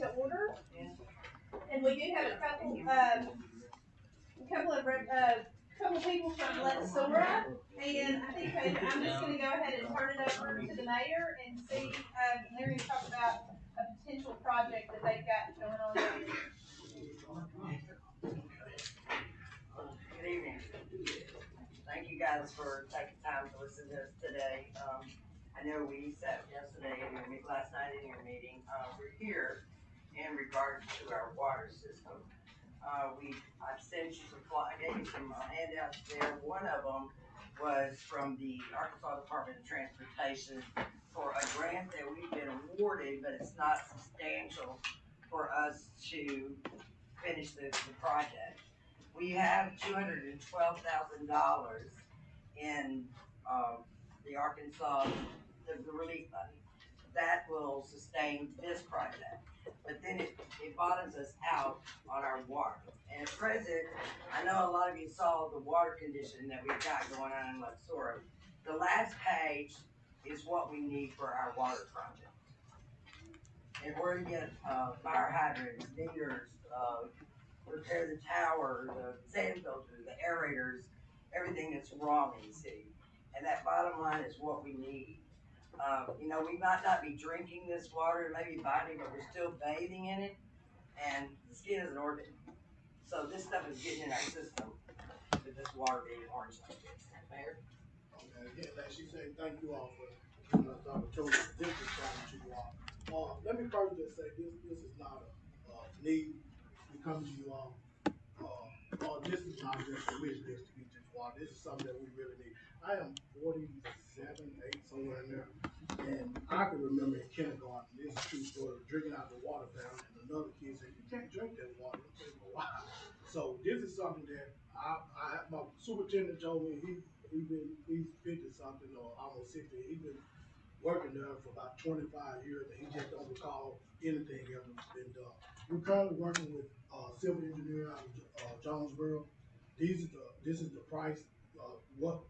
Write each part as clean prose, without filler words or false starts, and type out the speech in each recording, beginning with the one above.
to order. And we do have a couple people from Lexora, and I think I'm just going to go ahead and turn it over to the mayor and see. They're going to talk about a potential project that they've got going on there. Good evening. Thank you guys for taking time to listen to us today. I know we sat yesterday in your last night in your meeting. We're here in regards to our water system. I've sent you I gave you some handouts there. One of them was from the Arkansas Department of Transportation for a grant that we've been awarded, but it's not substantial for us to finish the project. We have $212,000 in the Arkansas, the relief money. That will sustain this project. But then it bottoms us out on our water. And at present, I know a lot of you saw the water condition that we've got going on in Lexora. The last page is what we need for our water project. In order to get fire hydrants, meters, repair the tower, the sand filter, the aerators, everything that's wrong in the city. And that bottom line is what we need. We might not be drinking this water, maybe biting, but we're still bathing in it, and the skin is an organ. So this stuff is getting in our system with this water being orange like this. Mayor? Okay, again, like she said, thank you all for giving us the opportunity to dig this down to you all. Let me first just say this is not a need. We come to you all. This is not just a wish list to get this water. This is something that we really need. I am 47, 8, somewhere in there. And I can remember in kindergarten, this is a true story, drinking out the water fountain, and another kid said, "You can't drink that water." I'm saying, "Why?" So this is something that my superintendent told me he's 50 something or almost 60. He's been working there for about 25 years, and he just don't recall anything ever been done. We're currently working with civil engineer out of Jonesboro. This is the price. What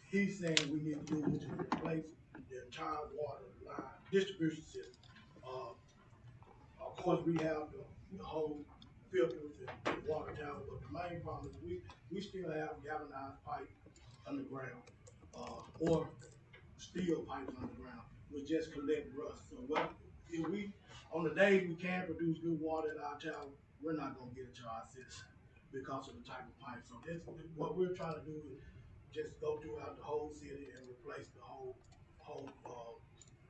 he's saying we need to do, which is replace the entire water line distribution system. Of course, we have the whole filters and water tower, but the main problem is we still have galvanized pipe underground or steel pipes underground. We just collect rust. So if we on the days we can produce good water at our tower, we're not gonna get it to our citizens because of the type of pipe. So this what we're trying to do is just go throughout the whole city and replace the whole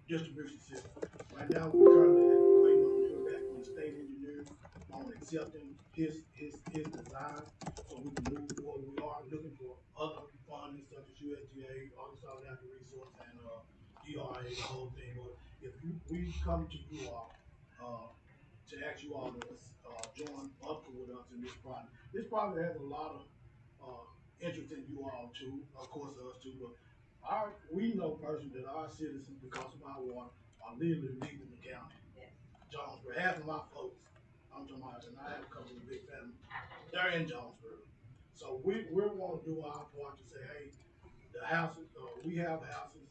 distribution system. Right now, we're currently waiting on to hear back from the state engineer on accepting his design, so we can move forward. We are looking for other funding such as USDA, Arkansas Natural Resource, and DRA, the whole thing. But if we come to you all to ask you all to join up with us in this project. This project has a lot of interest in you all too, of course us too, but we know personally that our citizens, because of our water, are literally leaving the county. Yeah. Jonesboro, half of my folks, I'm talking about, and I have a couple of big families, they're in Jonesboro. So we want to do our part to say, hey, the houses, we have houses,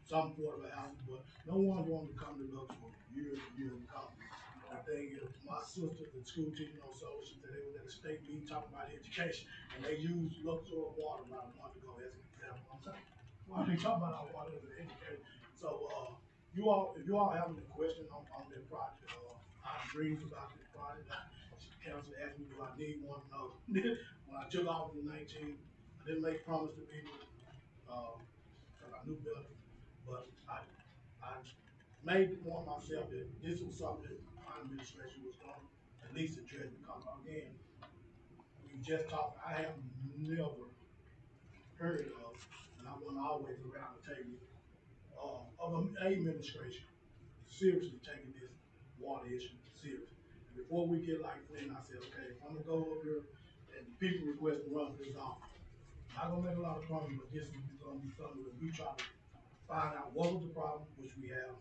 some affordable houses, but no one's wanting to come to us for years and years to come. The thing is, my sister, the school teacher, she said they was at a state meeting talking about education, and they used Luxor water about a month ago as an example. I'm saying, why are they talking about our water as an education? So, if you all have any questions on that project, our dreams about this project, council asked me, do I need one? No. When I took off in 19, I didn't make promise to people, because I knew better, but I made one myself that this was something that my administration was going to at least address, because again, we just talked, I have never heard of, and I went always around the table, of an administration seriously taking this water issue seriously. And before we get like Flynn, I said, okay, if I'm gonna go over here and people request to run for this office, I'm not gonna make a lot of promises, but this is gonna be something that we try to find out what was the problem, which we have,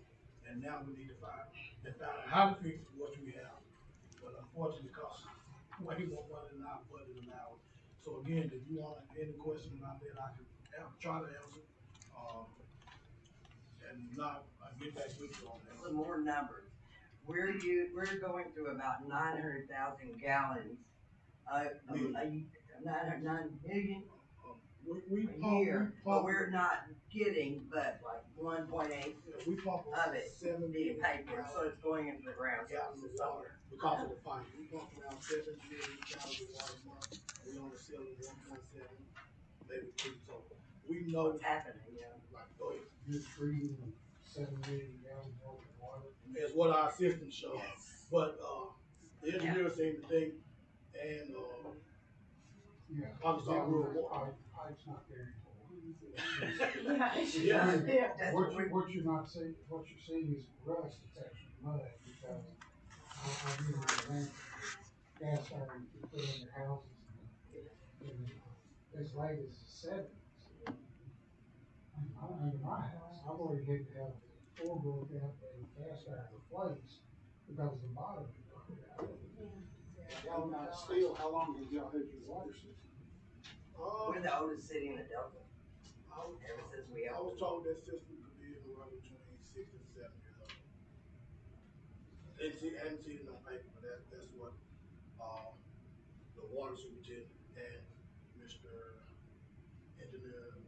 and now we need to find out how to fix what we have. But unfortunately, because way more money than our budget allowed. So again, if you want any questions about that, I can try to answer. And not get back with you on that. Some more numbers. we're going through about 900,000 gallons a 9 million a year, but we're not getting but like 1.8 we pump of it 7 being million paid for, so it's going into the ground. gallons of water because of the fire. We pump around 7 million gallons of water a month. We only selling 1.7, maybe 2. So we know What's happening, yeah. Like, go ahead. You're treating 7 million gallons worth of water. Is what our system shows. Yes. But the engineers seem to think, and Yeah. Arkansas Rural Water. Pipe's not there Yeah. What you're not seeing, what you're seeing is rust, it's actually mud, because I remember the gas irons you put in your houses as late as the seventies. Under my house, I've already had to have the floor broke out and cast iron replaced because the bottom had broken out. Y'all not still, how long have y'all had your water system? We're the oldest city in the Delta. Ever since we I was opened. told that system could be anywhere between 6 and 7 years old. I hadn't seen it on paper, but that's what the water superintendent and Mr. Engineer and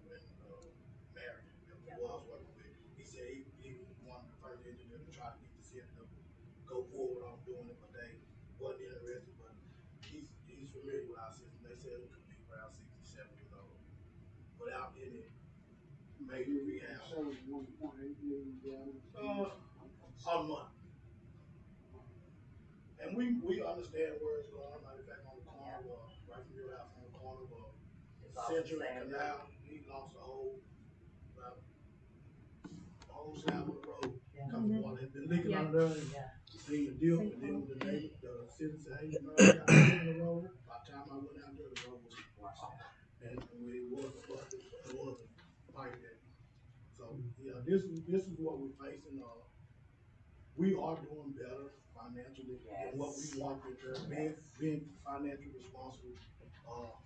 Mary that was working with. He said he was one of the first engineers to try to get the city to go forward on doing it, but they wasn't interested. But he's familiar with our system. They said it could be around 6 to 7 years old without any major rehab. So 1.8 million gallons. A month. And we understand where it's going. Matter of fact, on the corner of right from your house, on the corner of Central and Canal, he lost a whole slab of the road. Because the water had been leaking under there. And seen the deal, and then the neighbor, the city said, hey, you know, I got a hole in the road. By the time I went out there, the road was washed. And it was busted. It was a pipe there. So yeah, this is what we're facing. We are doing better financially than what we want to do, being financially responsible.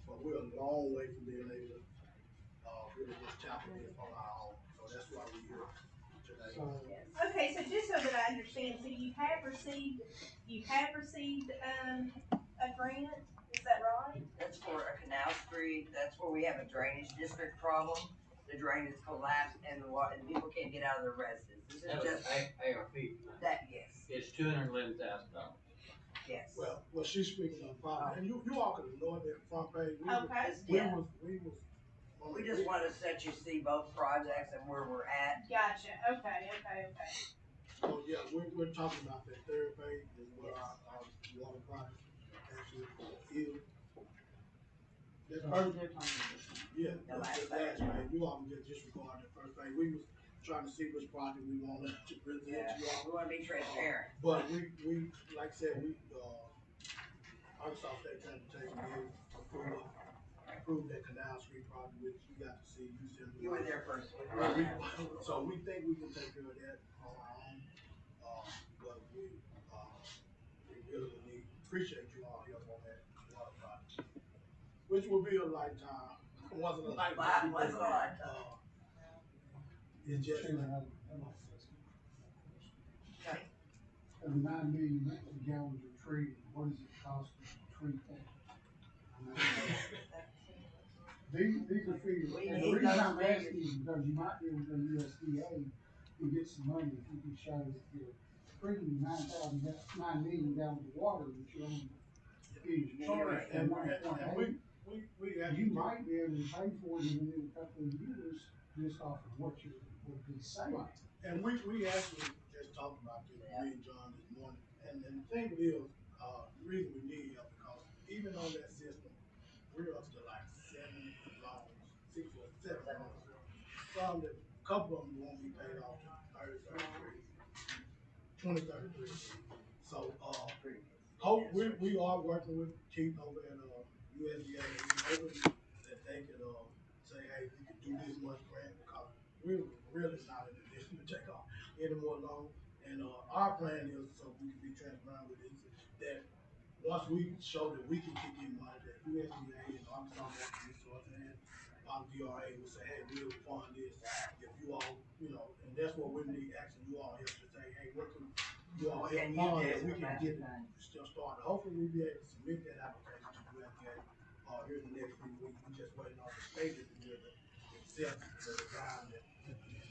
But we're a long way from being able to really just tackle this on our own. So that's why we're here today. Okay, so just so that I understand, so you have received a grant, is that right? That's for a canal street. That's where we have a drainage district problem. The drain is collapsed and the water, and people can't get out of their residences. This is That was just ARP. that, yes, It's $211,000. yes. Well, she's speaking on problem, and you all could ignore that front page. Okay. We just want to let you see both projects and where we're at. Gotcha, okay. So yeah, we're talking about that third page is where our water project actually is. That first, yeah, The that's last the last page. page. You all can just disregard that first page. We was trying to see which project we wanted to present Yeah, to you all. we want to be transparent. But we like I said, Arkansas State Transportation did approve that Canal Street project, which you got to see. You were there first. So we think we can take care of that on our own. But we really need, appreciate you all help on that water project, which will be a lifetime. Once in a lifetime. Once in a lifetime. It's just Chairman, like, I'd like to ask you a Okay. question. Of the 9 million gallons you're treating, what does it cost you to treat that? These are figures, and the reason I'm asking is because you might be able to go to USDA to get some money if you can show that you're treating 9 million gallons of water, that you're only charged and for 1.8. we You actually, might be able to pay for it in a couple of years just off of what you're saying. and we actually just talked about this, me and John this morning, and the thing is, the reason we need help because even on that system, we're up to like 7 loans, 6 or 7 loans. Some that, a couple of them won't be paid off to 2033. So, we are working with Keith over at USDA. We're hoping that they could say, hey, we could do this much grant because we're really not in a position to take off any more loans. And our plan is, so we can be transparent with this, that once we show that we can kick in money, that USDA and Arkansas Water Resources and our DRA will say, hey, we'll fund this if you all, and that's what we need asking you all here to say, hey, you all Can help you fund do? that we can get it still started. Hopefully we'll be able to submit that application to USDA here in the next few weeks. We're just waiting on the state to do the accept the design that.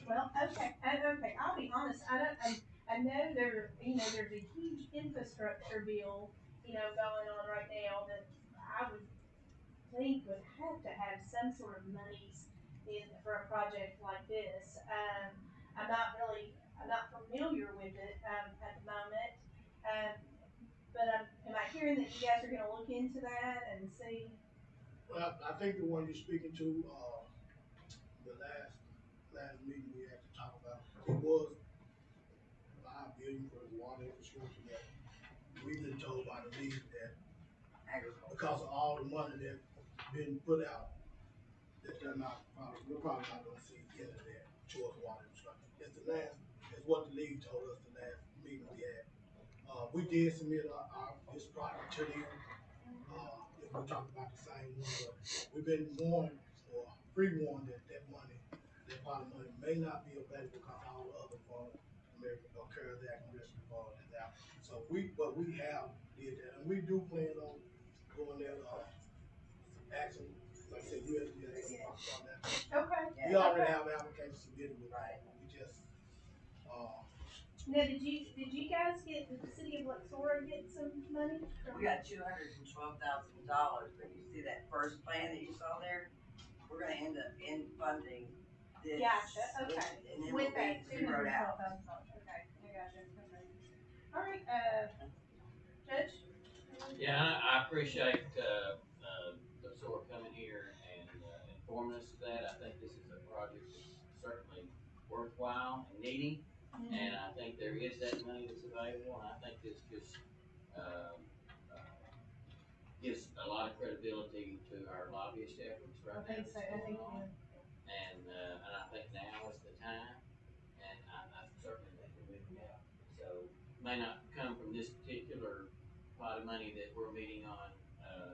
Well, okay, okay, I'll be honest, I know there's a huge infrastructure bill, going on right now that I would think would have to have some sort of monies for a project like this. I'm not familiar with it, at the moment. Um, but, am I hearing that you guys are gonna look into that and see? Well, I think the one you're speaking to, the last meeting we had to talk about, it was $5 billion for the water infrastructure that we've been told by the league that because of all the money that's been put out, that we're probably not gonna see any of that towards water infrastructure. It's what the league told us the last meeting we had. We did submit this project to them. If we're talking about the same one, but we've been warned or pre-warned that that part of money may not be available because all the other funds, American or CARES Act and Rescue Fund is out. So we have did that, and we do plan on going there, action, like I said, USDA on that. Okay. We already have applications submitted with, Right. we just, Now, did you guys did the city of Luxora get some money? We got $212,000, but you see that first plan that you saw there? We're gonna end up funding this. Gotcha, okay. And then With we'll that be zeroed out. $212,000, okay, I gotcha, okay. All right, Judge? Yeah, I appreciate, the SOAR coming here and, informing us of that. I think this is a project that's certainly worthwhile and needy. And I think there is that money that's available, and I think this just, uh, gives a lot of credibility to our lobbyist efforts right now. I think so, I think, And I think now is the time, and I certainly think we're moving out. So, may not come from this particular pot of money that we're meeting on,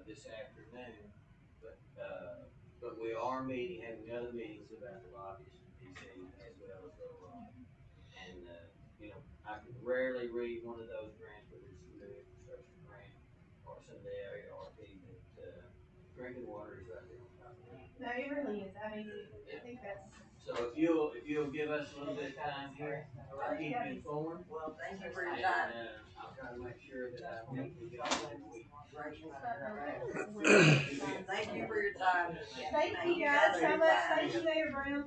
this afternoon, but we are having other meetings about the lobbyists in DC as well as go on. And, I could rarely read one of those grants, whether it's the infrastructure grant or some of the ARP, that, drinking water is right there on top of that. no, it really is, I mean, I think that's. So if you'll give us a little bit of time here, I'll keep you informed. Well, thank you for your And, time. I'll try to make sure that I meet with y'all next week. Thank you for your time. Thank you guys so much, thank you, Mayor Brown.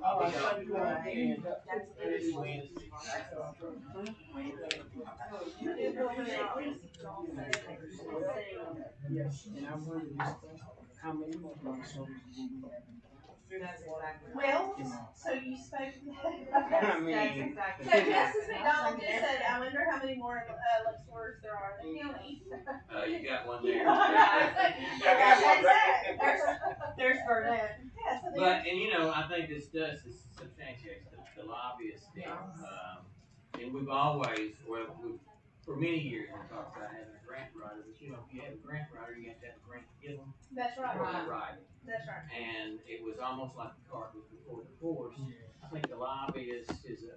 Yes, and I wondered how many more months will we have? Well, so you spoke. I mean, So Justice McDonald just said, I wonder how many more Luxors there are in the county. You got one there. There's Burnett. Yeah, so But, and I think this substantiates the lobbyist thing. And we've always, for many years, we talked about having a grant writer, but if you have a grant writer, you have to have a grant to get them. That's right. Right. That's right. And it was almost like the cart was before the horse. I think the lobbyist is a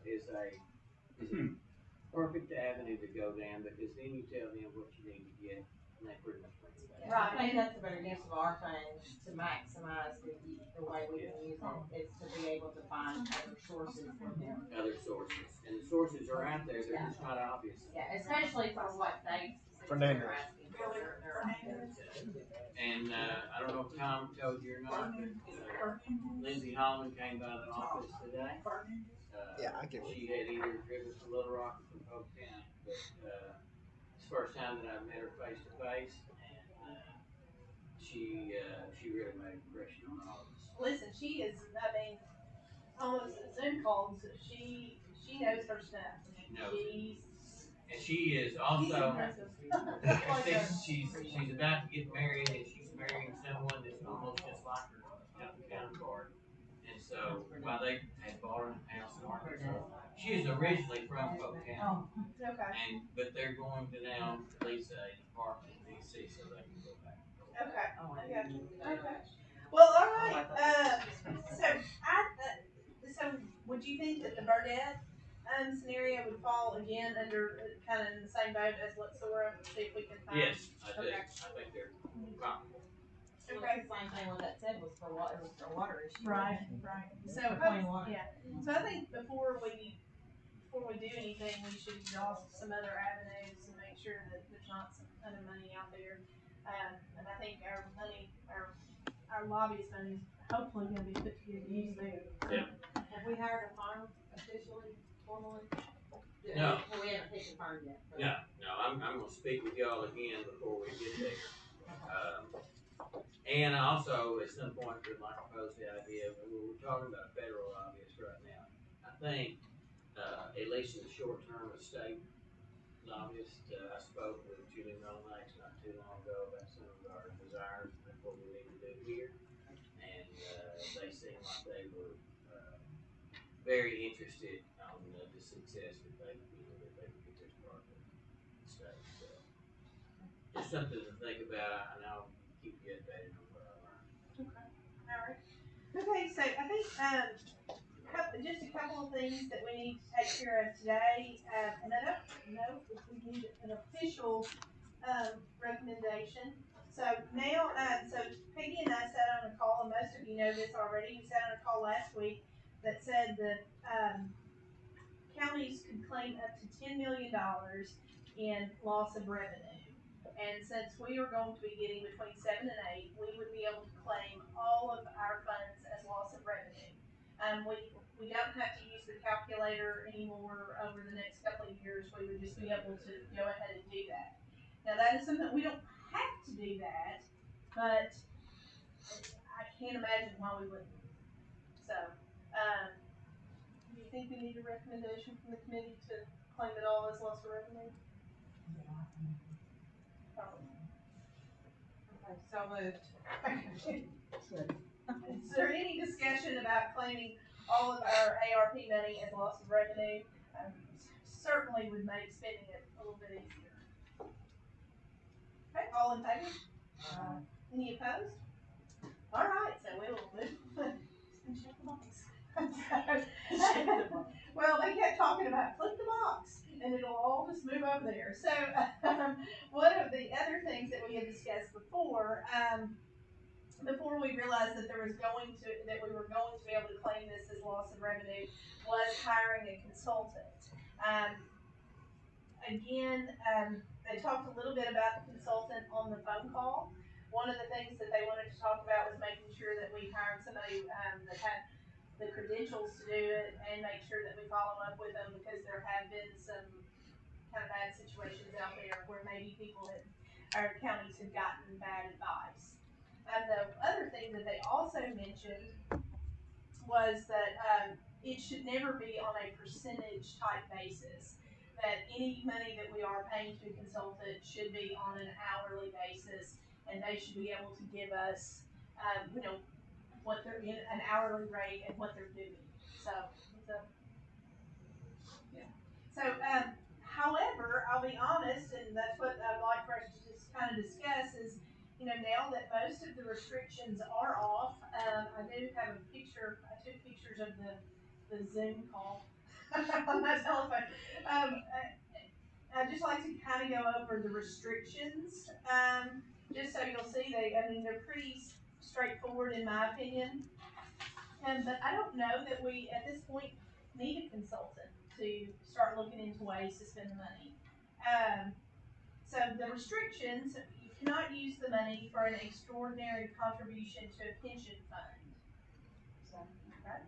perfect avenue to go down, because then you tell them what you need to get, and they pretty much bring it back. Right, I think that's a better use of our funds to maximize the way we can use them, is to be able to find other sources for them. Other sources, and the sources are out there, they're just not obvious. Yeah, especially for what they For are neighbors. asking for. And, I don't know if Tom told you or not, but, Lindsay Holland came by the office today. Yeah, I get it. She had either driven to Little Rock or from Polk County, but, it's the first time that I've met her face to face, and, she really made an impression on all of us. Listen, she is, I mean, almost a Zoom call, so she knows her stuff. She knows it. She's And she is also, impressive. she's about to get married, and she's marrying someone that's almost just like her counterpart. And so, while they had bought her a house in Arkansas, she is originally from Polk County. Okay. But they're going to now lease an apartment in DC so they can go back. Okay. I got you. Okay. Well, all right. So would you think that the Burnett scenario would fall again under kind of in the same boat as Luxora? See if we can find. Yes, I do. Okay. I think they're comparable. Well, it's the same thing what that said was for water, it was for water issue. Right, right. So, For clean water. yeah. So I think before we do anything, we should exhaust some other avenues and make sure that there's not some other money out there. And I think our money, our lobbyist money is hopefully gonna be put to good use there. Yeah. Have we hired a firm officially, formally? No. Well, we haven't picked a firm yet. but- No, I'm gonna speak with y'all again before we get there. And I also, at some point, would like to pose the idea, we're talking about federal lobbyists right now. I think, at least in the short term, a state lobbyist, I spoke with Julie Melmax not too long ago about some of our desires and what we need to do here. And, they seemed like they were, very interested on the success that they could get this project state. So, just something to think about, and I'll keep you updated on what I learned. Alright. Okay, so I think, just a couple of things that we need to take care of today. And I don't know if we need an official, recommendation. So now, so Peggy and I sat on a call, and most of you know this already. We sat on a call last week that said that, counties could claim up to $10 million in loss of revenue. And since we are going to be getting between 7 and 8, we would be able to claim all of our funds as loss of revenue. We don't have to use the calculator anymore over the next couple of years. We would just be able to go ahead and do that. Now that is something, we don't have to do that, but I can't imagine why we wouldn't. So, do you think we need a recommendation from the committee to claim it all as loss of revenue? Okay, so moved. Is there any discussion about claiming all of our ARP money as loss of revenue? Certainly would make spending it a little bit easier. Okay, all in favor? Any opposed? All right, so we will move. Check the box. Well, they kept talking about click the box, and it'll all just move over there. So, one of the other things that we had discussed before we realized that we were going to be able to claim this as loss of revenue, was hiring a consultant. They talked a little bit about the consultant on the phone call. One of the things that they wanted to talk about was making sure that we hired somebody that had the credentials to do it, and make sure that we follow up with them, because there have been some kind of bad situations out there where maybe our counties have gotten bad advice. And the other thing that they also mentioned was that it should never be on a percentage type basis. That any money that we are paying to a consultant should be on an hourly basis, and they should be able to give us, what they're in an hourly rate and what they're doing. So, however, I'll be honest, and that's what I'd like for us to just kind of discuss is, now that most of the restrictions are off, I do have a picture. I took pictures of the Zoom call on my telephone. I'd just like to kind of go over the restrictions, just so you'll see they're pretty straightforward in my opinion. But I don't know that we, at this point, need a consultant to start looking into ways to spend the money. So the restrictions, you cannot use the money for an extraordinary contribution to a pension fund. So, okay.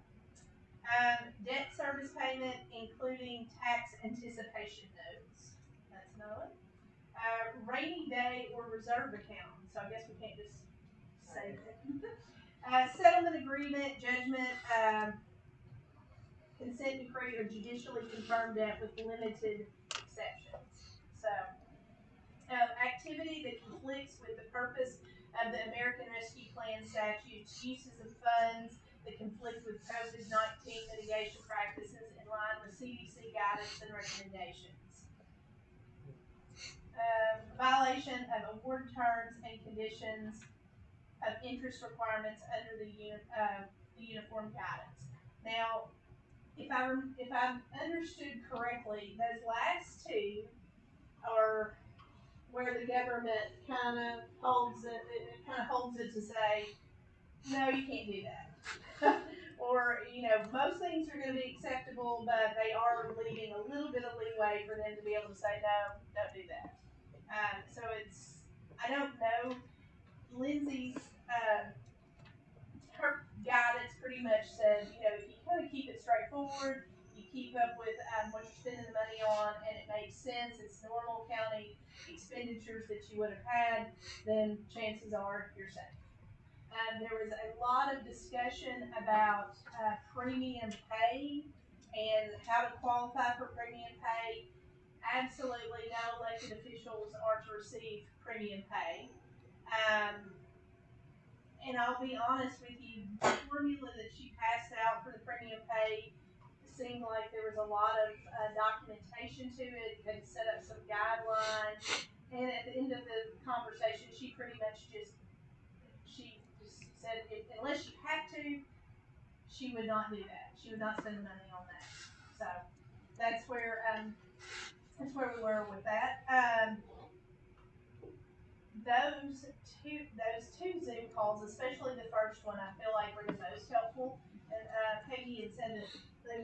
Debt service payment, including tax anticipation notes. That's another one. Rainy day or reserve account. So I guess we can't just say that. Settlement agreement, judgment, consent decree, or judicially confirmed debt with limited exceptions. So, activity that conflicts with the purpose of the American Rescue Plan statutes, uses of funds that conflict with COVID-19 mitigation practices in line with CDC guidance and recommendations. Violation of award terms and conditions of interest requirements under the uniform guidance. Now, if I've understood correctly, those last two are where the government kind of holds it kind of holds it to say, no, you can't do that. Or, most things are going to be acceptable, but they are leaving a little bit of leeway for them to be able to say, no, don't do that. So I don't know. Lindsay's, her guidance pretty much says, if you kind of keep it straightforward, you keep up with what you're spending the money on, and it makes sense, it's normal county expenditures that you would have had, then chances are you're safe. There was a lot of discussion about premium pay and how to qualify for premium pay. Absolutely no elected officials are to receive premium pay. Um, and I'll be honest with you, the formula that she passed out for the premium pay seemed like there was a lot of documentation to it, had set up some guidelines, and at the end of the conversation, she just said, unless you had to, she would not do that. She would not spend the money on that. So that's where we were with that. Those two Zoom calls, especially the first one, I feel like were the most helpful. And Peggy had said that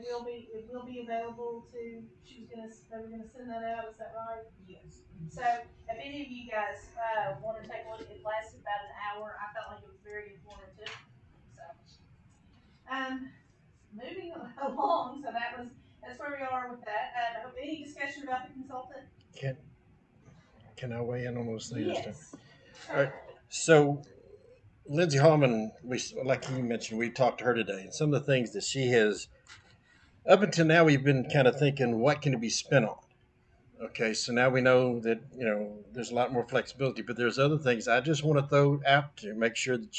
it will be available to. They were gonna send that out. Is that right? Yes. So if any of you guys want to take a look, it lasted about an hour. I felt like it was very informative. So moving along. So that's where we are with that. Any discussion about the consultant? Can I weigh in on those things? Yes. All right. So Lindsay Hallman, like you mentioned, we talked to her today, and some of the things that she has up until now, we've been kind of thinking, what can it be spent on? Okay, so now we know that there's a lot more flexibility, but there's other things I just want to throw out to make sure that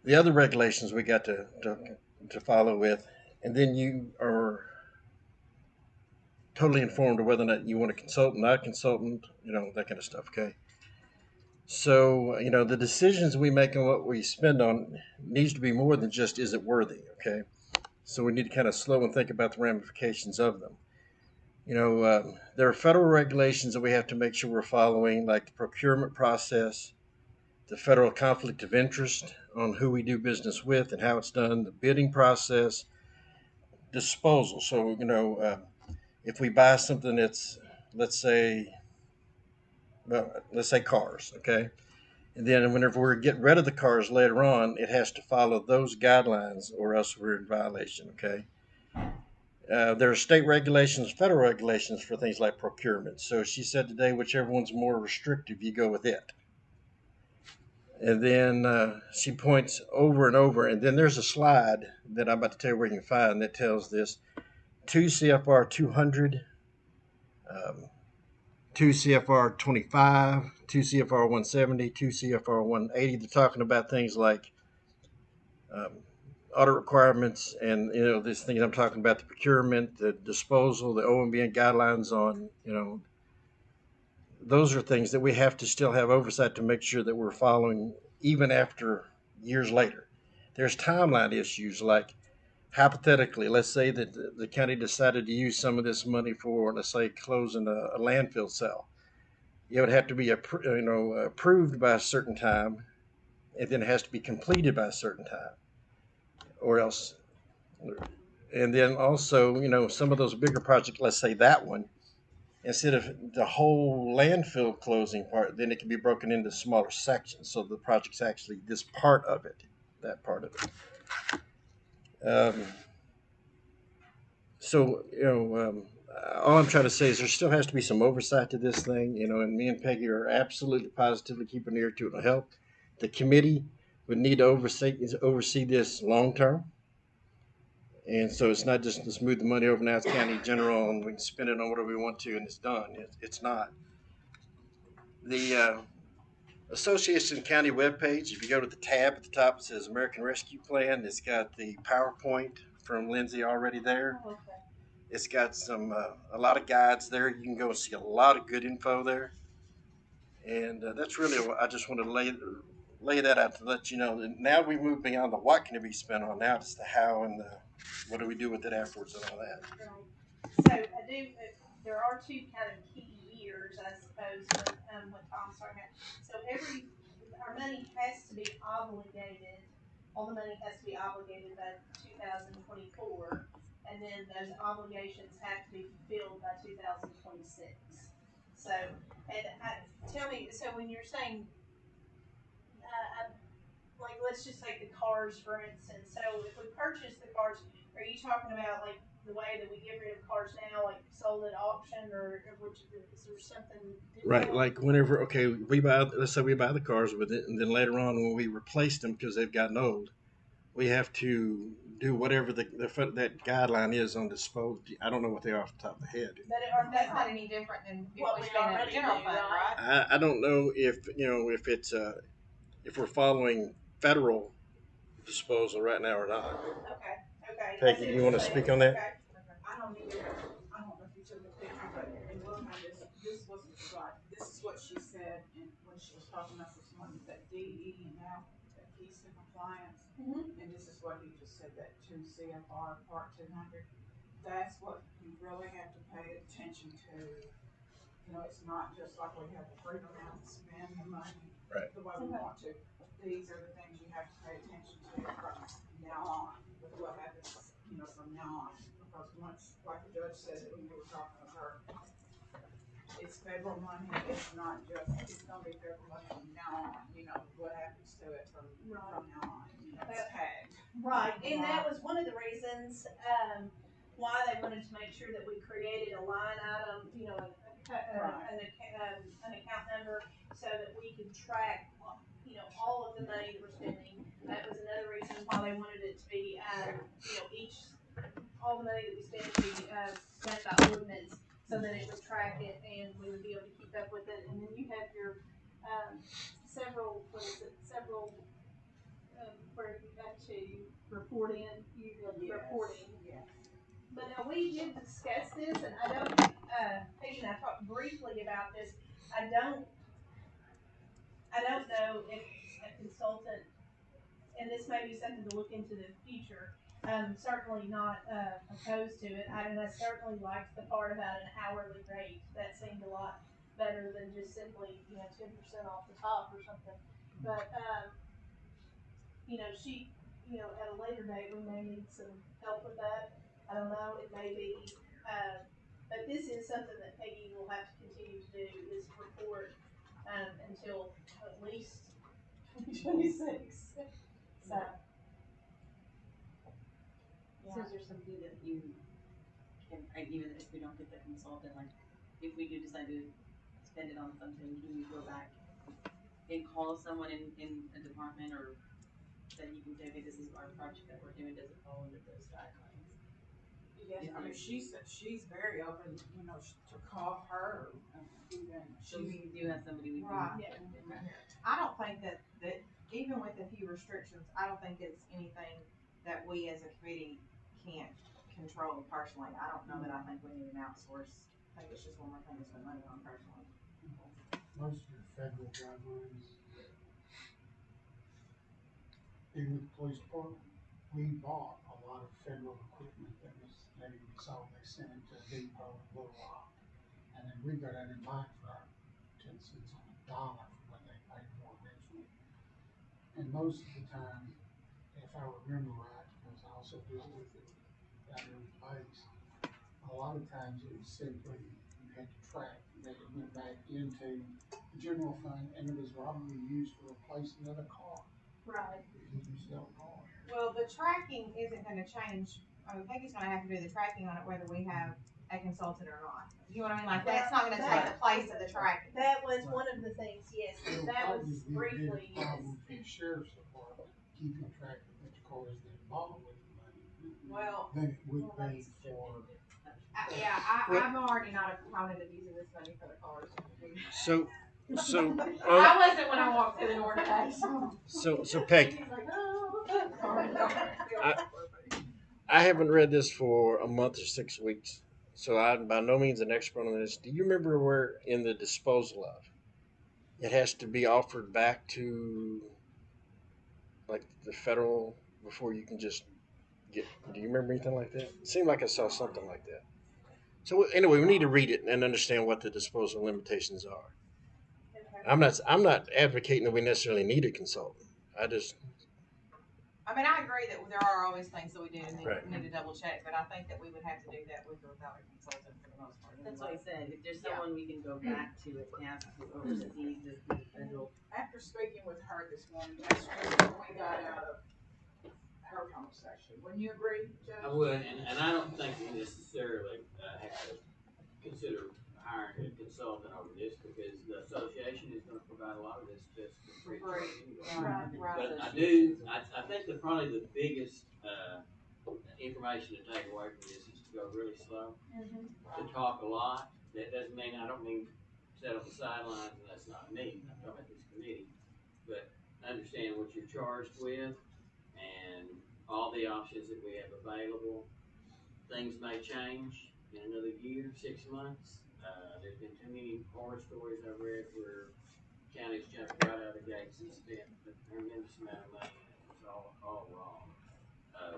the other regulations we got to follow with, and then you are totally informed of whether or not you want a consultant, not a consultant, that kind of stuff. Okay. So, the decisions we make on what we spend on needs to be more than just, is it worthy? Okay. So we need to kind of slow and think about the ramifications of them. There are federal regulations that we have to make sure we're following, like the procurement process, the federal conflict of interest on who we do business with and how it's done, the bidding process, disposal. So, if we buy something that's, let's say, cars, okay? And then whenever we get rid of the cars later on, it has to follow those guidelines or else we're in violation, okay? There are state regulations, federal regulations for things like procurement. So she said today, whichever one's more restrictive, you go with it. And then she points over and over, and then there's a slide that I'm about to tell you where you can find that tells this 2 CFR 200, 2 CFR 25, 2 CFR 170, 2 CFR 180. They're talking about things like audit requirements and these things I'm talking about, the procurement, the disposal, the OMB guidelines on those are things that we have to still have oversight to make sure that we're following even after years later. There's timeline issues, like hypothetically, let's say that the county decided to use some of this money for, let's say, closing a landfill cell. It would have to be approved by a certain time, and then it has to be completed by a certain time, or else. And then also, some of those bigger projects, let's say that one, instead of the whole landfill closing part, then it can be broken into smaller sections. So the project's actually this part of it, that part of it. All I'm trying to say is there still has to be some oversight to this thing, and me and Peggy are absolutely positively keeping an ear to it and help. The committee would need to oversee this long term. And so it's not just to smooth the money over now, it's county general and we can spend it on whatever we want to and it's done. It's not. The Association County webpage, if you go to the tab at the top, it says American Rescue Plan. It's got the PowerPoint from Lindsay already there. Oh, okay. It's got a lot of guides there. You can go and see a lot of good info there. And that's really what I just wanted to lay that out to let you know that now we move beyond the what can it be spent on. Now it's the how and what do we do with it afterwards and all that? So I do, there are two kind of key years, I suppose, what Tom's talking about. So our money has to be obligated, all the money has to be obligated by 2024, and then those obligations have to be fulfilled by 2026. So, tell me, so when you're saying, like, let's just take the cars for instance. So if we purchase the cars, are you talking about like the way that we get rid of cars now, like sold at auction, or which is there something different? Right, like whenever we buy, let's say we buy the cars with it, and then later on when we replace them because they've gotten old, we have to do whatever that guideline is on dispose. I don't know what they are off the top of the head. But are That's not any different than if what we we spend it in already the general do, fund, right? right? I don't know if it's if we're following federal disposal right now or not. Okay, okay. Peggy, do you want to speak on that? Okay. I don't know if you took the picture, but in looking at this was like, this is what she said when she was talking about this morning, that DE and now that keys to compliance. Mhm. And this is what he just said, that 2 CFR Part 200. That's what you really have to pay attention to. You know, it's not just like we have the freedom now to spend the money Right. the way we want to. These are the things you have to pay attention to from now on, with what happens, from now on. Because once, like the judge said when you were talking with her, it's federal money, it's not just, it's gonna be federal money from now on, what happens to it from now on, it's tagged. Right, and that was one of the reasons, why they wanted to make sure that we created a line item, an account number, so that we could track, all of the money that we're spending. That was another reason why they wanted it to be, all the money that we spend to be, done by ordinance, so that it would track it and we would be able to keep up with it. And then you have your, several, where you have to report in, reporting. Yes. But now we did discuss this, and I don't, Paige and I talked briefly about this. I don't know if a consultant, and this may be something to look into the future. Certainly not opposed to it. And I certainly liked the part about an hourly rate. That seemed a lot better than just simply 10% off the top or something. But she, at a later date, we may need some help with that. I don't know, it may be, but this is something that Peggy will have to continue to do, is report, until at least 2026. So. So is there something that you can, even if we don't get the consultant, like, if we do decide to spend it on something, can you go back and call someone in a department, or that you can say, okay, this is our project that we're doing, does it fall under those guidelines? Yes, I mean, she's very open, to call her, even. So we do have somebody we can. Right. Okay. I don't think that even with a few restrictions, I don't think it's anything that we as a committee can't control personally. I don't know that I think we need an outsource. I think it's just one more thing to spend money on personally. Most of the federal guidelines, even with the police department, we bought a lot of federal equipment that was, they sent it to a depot in Little Rock. And then we got out and bought it for 10 cents on the dollar for what they paid for originally. And most of the time, if I remember right, because I also deal with it down in the base, a lot of times it was simply you had to track that it went back into the general fund and it was probably used to replace another car. Right. If you use that car. Well, the tracking isn't going to change. I think he's going to have to do the tracking on it whether we have a consultant or not. You know what I mean? Like, that's not going to take the place of the tracking. That was one of the things, yes, that was briefly, yes. Problem for the sheriff's department, keeping track of which cars they bought with the money. Well, Than it would be for. I'm already not a proponent of using this money for the cars. So I wasn't when I walked through the door today. So Peg, I haven't read this for a month or 6 weeks, so I'm by no means an expert on this. Do you remember where in the disposal of it has to be offered back to like the federal before you can just Do you remember anything like that? It seemed like I saw something like that. So anyway, we need to read it and understand what the disposal limitations are. I'm not advocating that we necessarily need a consultant. I just I mean, I agree that there are always things that we do need, Right. need to double check, but I think that we would have to do that with or without a consultant for the most part. That's what I said, if there's Yeah. someone we can go back to and ask who oversees this individual. After speaking with her this morning, that's what we got out of her conversation. Wouldn't you agree, Judge? I would, and I don't think we necessarily have to consider hiring a consultant over this because the association is gonna provide a lot of this just for free. Right, right. But I think that probably the biggest, information to take away from this is to go really slow, to talk a lot. That doesn't mean, I don't mean sit on the sidelines and that's not me, I'm talking about this committee. But understand what you're charged with and all the options that we have available. Things may change in another year, 6 months. There's been too many horror stories I've read where counties jumped right out of the gates and spent a tremendous amount of money and it was all wrong.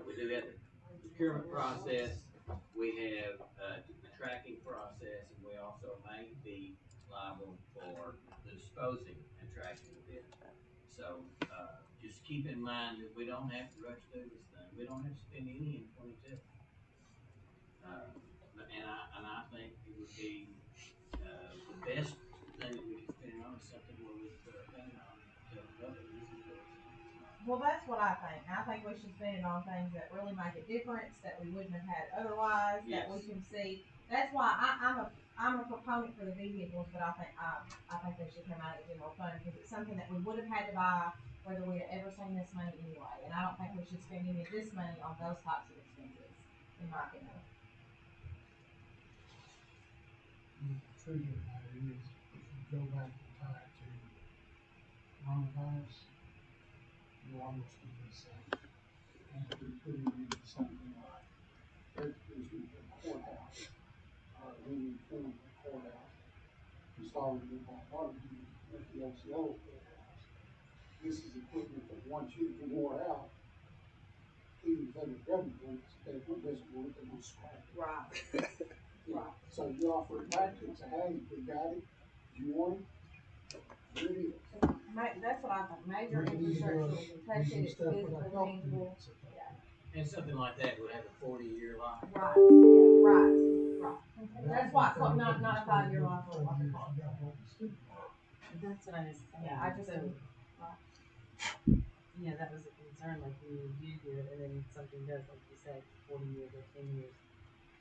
We do have the procurement process, we have the tracking process, and we also may be liable for the disposing and tracking of it. So just keep in mind that we don't have to rush through this thing. We don't have to spend any in 22. And I think it would be the best thing that we could spend on is something where we put our thing on and tell the public this is what it's on. Well, that's what I think. I think we should spend it on things that really make a difference that we wouldn't have had otherwise. That we can see. That's why I'm a proponent for the vehicles, but I think they should come out of the general fund because it's something that we would have had to buy whether we had ever seen this money anyway. And I don't think we should spend any of this money on those types of expenses, in my opinion. The truth of the matter is, if you go back in time to coronavirus, you almost do the same. And we put it into something like, there's the courthouse, we reformed the courthouse. We started with our water unit at the Osceola courthouse. This is equipment that once you wore out, even federal government rules, they were visible, they would scrap it. Right. Right. So you offer it back to them, say, hey, we got it, you want it, here it is. That's what I think. Major We can infrastructure do will protect it, it's stuff with physical, our health tangible. units. Yeah. And something like that would have a 40-year life. Right. Yeah. Right. That's why it's called not a 5-year life or what they call it. That's what I was saying. Yeah, I just so, yeah, that was a concern, like when you do it and then something does, like you said, 40 years or 10 years,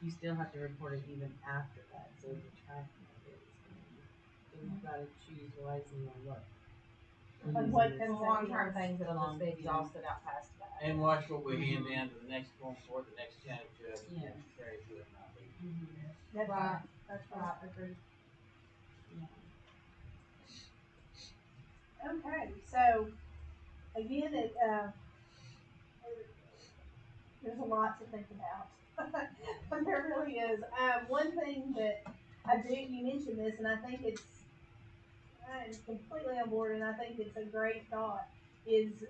you still have to report it even after that, so the tracking of it is going to be, so you've got to choose wisely on what. And long-term things that'll just be exhausted out past that. And watch what we hand down to the next one for the next county judge. Yeah. Treasurer and not be. That's right. That's right. Agreed. Yeah. Okay, so again, there's a lot to think about. There really is. One thing that you mentioned this, and I think I'm completely on board, and I think it's a great thought, is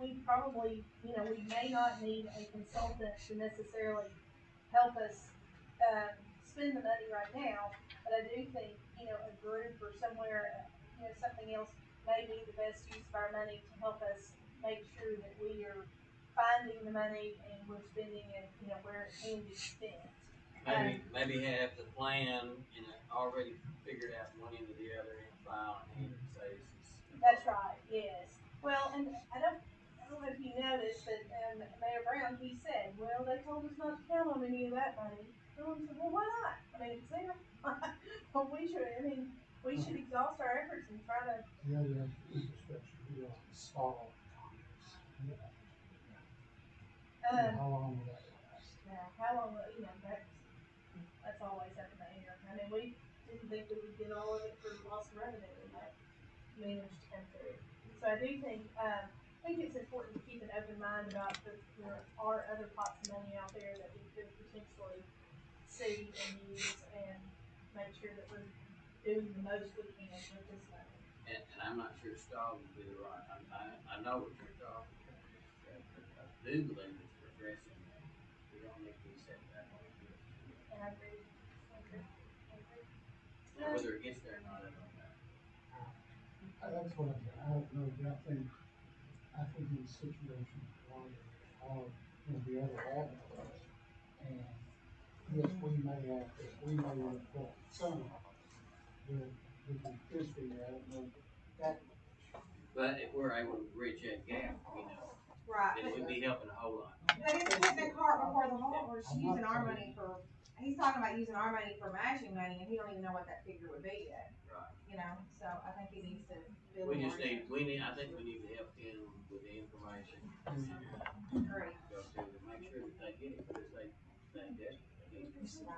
we probably, we may not need a consultant to necessarily help us spend the money right now, but I do think, a group or somewhere, something else may be the best use of our money to help us make sure that we are finding the money and we're spending it, where it can be spent. Maybe have the plan, already figured out one end or the other in a file and say this is. That's right, yes. Well, and I don't know if you noticed that Mayor Brown, he said, well, they told us not to count on any of that money. So I said, well, why not? I mean, it's there. Well, we should exhaust our efforts and try to. The other infrastructure bill installed Congress. How long will that last? Yeah, how long, that's always up in the air. I mean, we didn't think we would get all of it for lost revenue, and that managed to come through. So I do think, it's important to keep an open mind about there are other pots of money out there that we could potentially see and use and make sure that we're doing the most we can with this money. And I'm not sure stall would be the right. I know what you're talking about. I do believe it's progressing I agree. Whether it gets there or not, I don't know. That's what I don't know, but I think in situations like are gonna be other avenues. And yes, we may report some, with the history, I don't know that much. But if we're able to bridge that gap, Right, then we'd be helping a whole lot. but it's putting the cart before the horse, I'm using not our saying- money for, he's talking about using our money for matching money, and he don't even know what that figure would be yet. Right. You know, so I think he needs to build We more. just I think we need to help him with the information. Great. Go to make sure that they get it, because they desperately need it.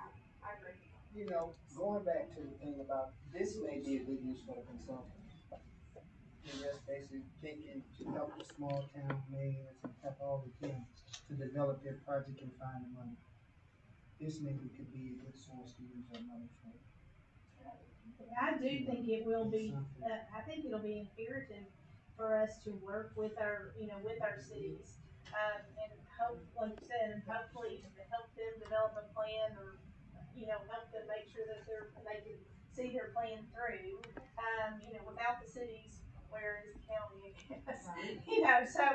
I agree. You know, going back to the thing about this may be a good use for the consultant. And just basically thinking to help the small town mayors and help all of them to develop their project and find the money. This maybe could be a good source to use our money for. I do think it will be, I think it'll be imperative for us to work with our, with our cities. And hope, like you said, and hopefully to help them develop a plan or, help them make sure that they can see their plan through. Without the cities, where is the county, I guess? So,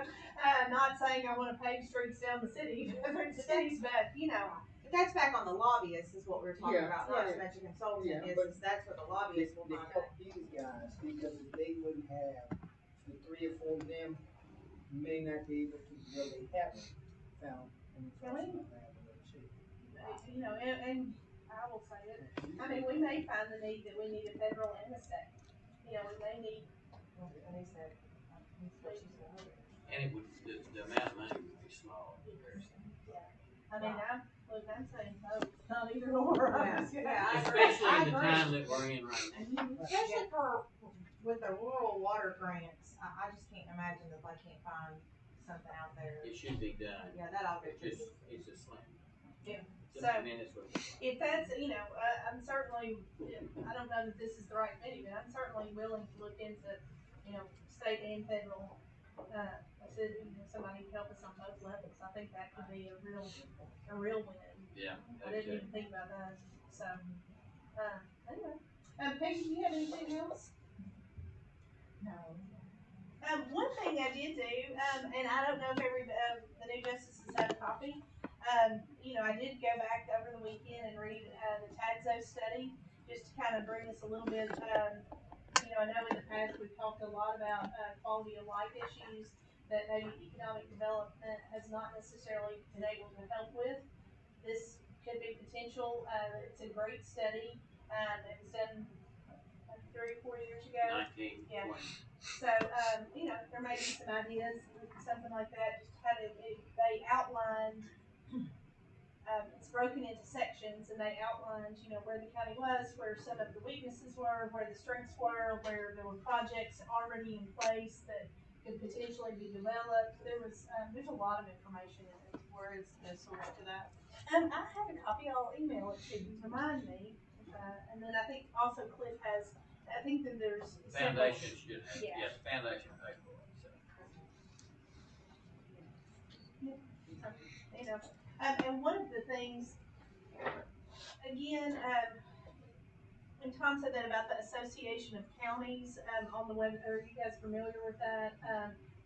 not saying I wanna pave streets down the city, the cities, but, But that's back on the lobbyists is what we were talking Yeah, about, not so right. much a consultant, Yeah, is but that's what the They, lobbyists will they find help out. these guys because if they wouldn't have the 3 or 4 of them, may not be able to, well, they haven't found any person that have a shape. and I will say it, I mean, we may find the need that we need a federal and a state. We may need, And he said, what she said earlier. And it would, the amount of money would be small in comparison. I mean, I'm saying both, not either or. Yeah, I agree. Especially in the I agree. time that we're in right now. Especially with the rural water grants, I just can't imagine that they can't find something out there. It should be done. Yeah, that ought to It's be. just, it's a slam. Yeah. So, I mean, that's what it is. If that's, I'm certainly, I don't know that this is the right venue, but I'm certainly willing to look into, state and federal, I said, somebody to help us on both levels. I think that could be a real win. Yeah. I didn't even think about that, so, anyway. Peggy, do you have anything else? No. One thing I did do, and I don't know if the new justices have a copy. I did go back over the weekend and read the TADSO study, just to kind of bring us a little bit. I know in the past we've talked a lot about quality of life issues that maybe economic development has not necessarily been able to help with. This could be potential. It's a great study. It was done 3 or 4 years ago. 19, Yeah. 20. So, there may be some ideas, something like that, just how they outlined, it's broken into sections, and they outlined, where the county was, where some of the weaknesses were, where the strengths were, where there were projects already in place that could potentially be developed. There's a lot of information in it. Where is the source to that? I have a copy. I'll email it to you. Remind me. And then I think also Cliff has. I think that there's Foundation should have, Yeah. yes, foundation paid for it, so. And one of the things, again, when Tom said that about the Association of Counties, on the web, are you guys familiar with that?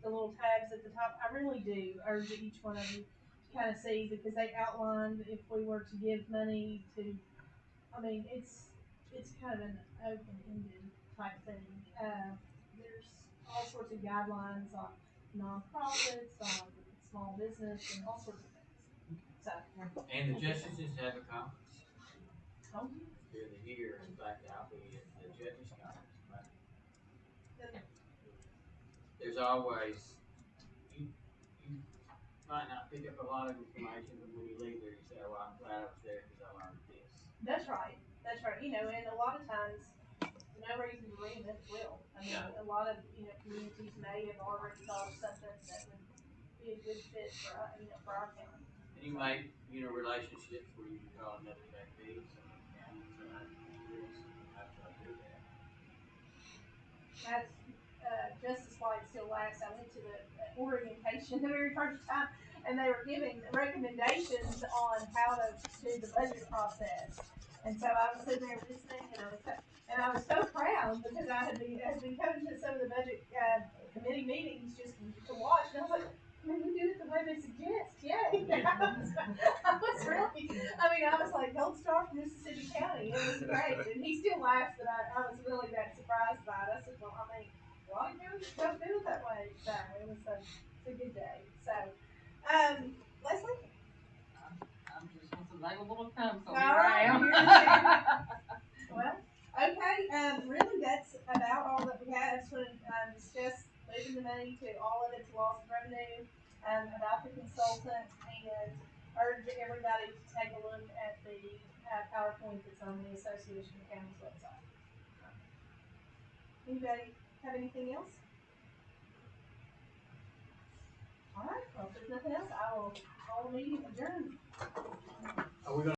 The little tabs at the top, I really do urge each one of you to kind of see, because they outlined if we were to give money to, I mean, it's kind of an open-ended type thing. There's all sorts of guidelines on nonprofits, on small business, and all sorts of things. So, And the justices have a conference oh, during the year. In fact, I'll be at the judges conference. But there's always, you might not pick up a lot of information, but when you leave there, you say, "Oh, I'm glad I was there because I learned this." that's right. That's right. And a lot of times, no reason to reinvent the wheel. I mean, Yeah. a lot of, communities may have already thought of something that would be a good fit for, for our county. And you make, relationships where you can call another KP, so and so I do that. That's, Justice White still lasts. I went to the orientation the very first time, and they were giving recommendations on how to do the budget process. And so I was sitting there listening, and I was so proud because I had been coming to some of the budget committee meetings just to watch, and I was like, man, we do it the way they suggest, yay! I was really, I was like Gold Star from Mississippi County. It was great, and he still laughs that I was really that surprised by it. I said, well, a lot of counties don't do it that way. So it was it's a good day. So, Leslie? I'm just was available to come, so All here I right, am. here you Well, okay, really, that's about all that we had. I just want to discuss moving the money to all of its lost revenue, about the consultant, and urge everybody to take a look at the PowerPoint that's on the Association of Counties website. Anybody have anything else? All right, well, if there's nothing else, I will call the meeting adjourned. Are we gonna